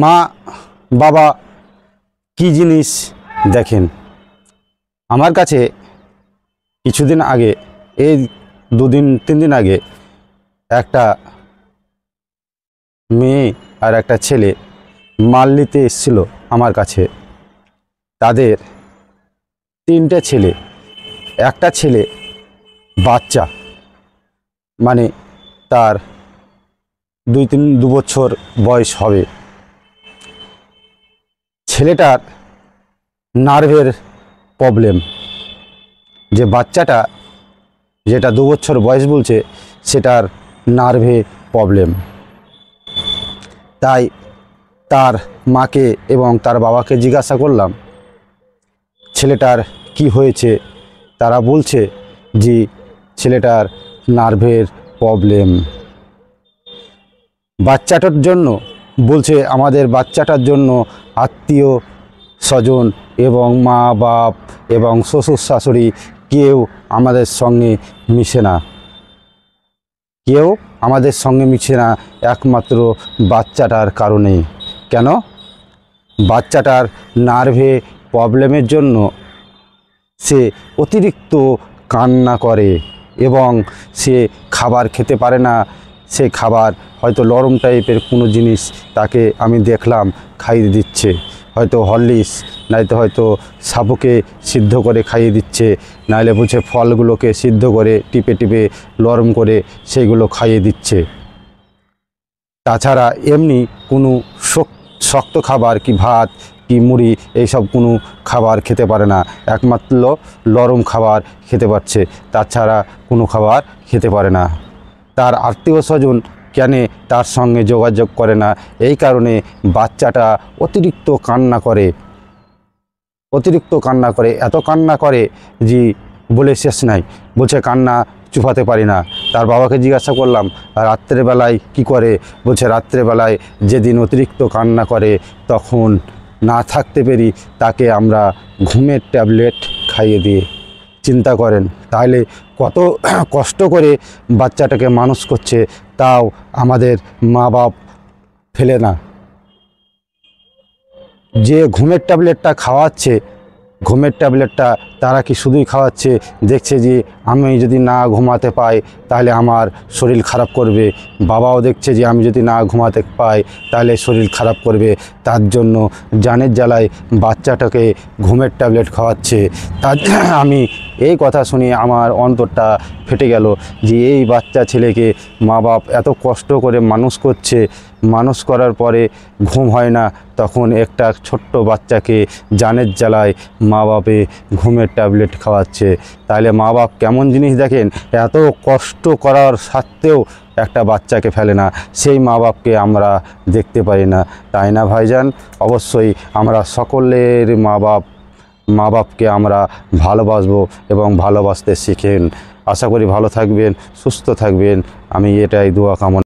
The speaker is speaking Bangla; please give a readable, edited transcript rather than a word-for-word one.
মা বাবা কি জিনিস দেখেন। আমার কাছে কিছুদিন আগে, এই 2-3 দিন আগে, একটা মেয়ে আর একটা ছেলে মাল নিতে এসেছিল আমার কাছে। তাদের 3টে ছেলে, একটা ছেলে বাচ্চা, মানে তার 2 বছর বয়স হবে। ছেলেটার নার্ভের প্রবলেম, যে বাচ্চাটা যেটা 2 বছর বয়স বলছে সেটার নার্ভে প্রবলেম। তাই তার মাকে এবং তার বাবাকে জিজ্ঞাসা করলাম ছেলেটার কি হয়েছে। তারা বলছে যে ছেলেটার নার্ভের প্রবলেম। বাচ্চাটার জন্য বলছে, আমাদের বাচ্চাটার জন্য আত্মীয় স্বজন এবং মা বাপ এবং শ্বশুর শাশুড়ি কেউ আমাদের সঙ্গে মিশে না, কেউ আমাদের সঙ্গে মিশে না, একমাত্র বাচ্চাটার কারণে। কেন? বাচ্চাটার নার্ভে প্রবলেমের জন্য সে অতিরিক্ত কান্না করে এবং সে খাবার খেতে পারে না। সে খাবার হয়তো নরম টাইপের কোনো জিনিস তাকে আমি দেখলাম খাইয়ে দিচ্ছে, হয়তো হরলিক্স, নাইতো হয়তো সাবুকে সিদ্ধ করে খাইয়ে দিচ্ছে, নাইলে বলছে ফলগুলোকে সিদ্ধ করে টিপে টিপে নরম করে সেইগুলো খাইয়ে দিচ্ছে। তাছাড়া এমনি কোনো শক্ত খাবার কি ভাত কি মুড়ি এইসব কোনো খাবার খেতে পারে না, একমাত্র নরম খাবার খেতে পারছে, তাছাড়া কোনো খাবার খেতে পারে না। তার আত্মীয় স্বজন কেন তার সঙ্গে যোগাযোগ করে না? এই কারণে বাচ্চাটা অতিরিক্ত কান্না করে, এত কান্না করে যে বলে শেষ নাই। বলছে কান্না চুপাতে পারি না। তার বাবাকে জিজ্ঞাসা করলাম রাত্রেবেলায় কি করে? বলছে রাত্রেবেলায় যেদিন অতিরিক্ত কান্না করে তখন না থাকতে পেরি তাকে আমরা ঘুমের ট্যাবলেট খাইয়ে দিই। চিন্তা করেন তাহলে কত কষ্ট করে বাচ্চাটাকে মানুষ করছে, তাও আমাদের মা বাপ ফেলে না। যে ঘুমের ট্যাবলেটটা খাওয়াচ্ছে, ঘুমের ট্যাবলেটটা তারা কি শুধুই খাওয়াচ্ছে, দেখছে যে আমি যদি না ঘুমাতে পাই তাহলে আমার শরীর খারাপ করবে, বাবাও দেখছে যে আমি যদি না ঘুমাতে পাই তাহলে শরীর খারাপ করবে, তার জন্য জানের জ্বালায় বাচ্চাটাকে ঘুমের ট্যাবলেট খাওয়াচ্ছে। তার আমি এই কথা শুনে আমার অন্তরটা ফেটে গেল যে এই বাচ্চা ছেলেকে মা বাপ এত কষ্ট করে মানুষ করছে, মানুষ করার পরে ঘুম হয় না, তখন একটা ছোট্ট বাচ্চাকে জানের জ্বালায় মা বাপে ঘুমের ট্যাবলেট খাওয়াচ্ছে। তাহলে মা বাপ কেমন জিনিস দেখেন, এত কষ্ট করার সত্ত্বেও একটা বাচ্চাকে ফেলে না, সেই মা বাপকে আমরা দেখতে পারি না, তাই না ভাইজান? অবশ্যই আমরা সকলের মা বাপকে আমরা ভালোবাসবো এবং ভালোবাসতে শিখেন। আশা করি ভালো থাকবেন, সুস্থ থাকবেন, আমি এটাই দোয়া কামনা।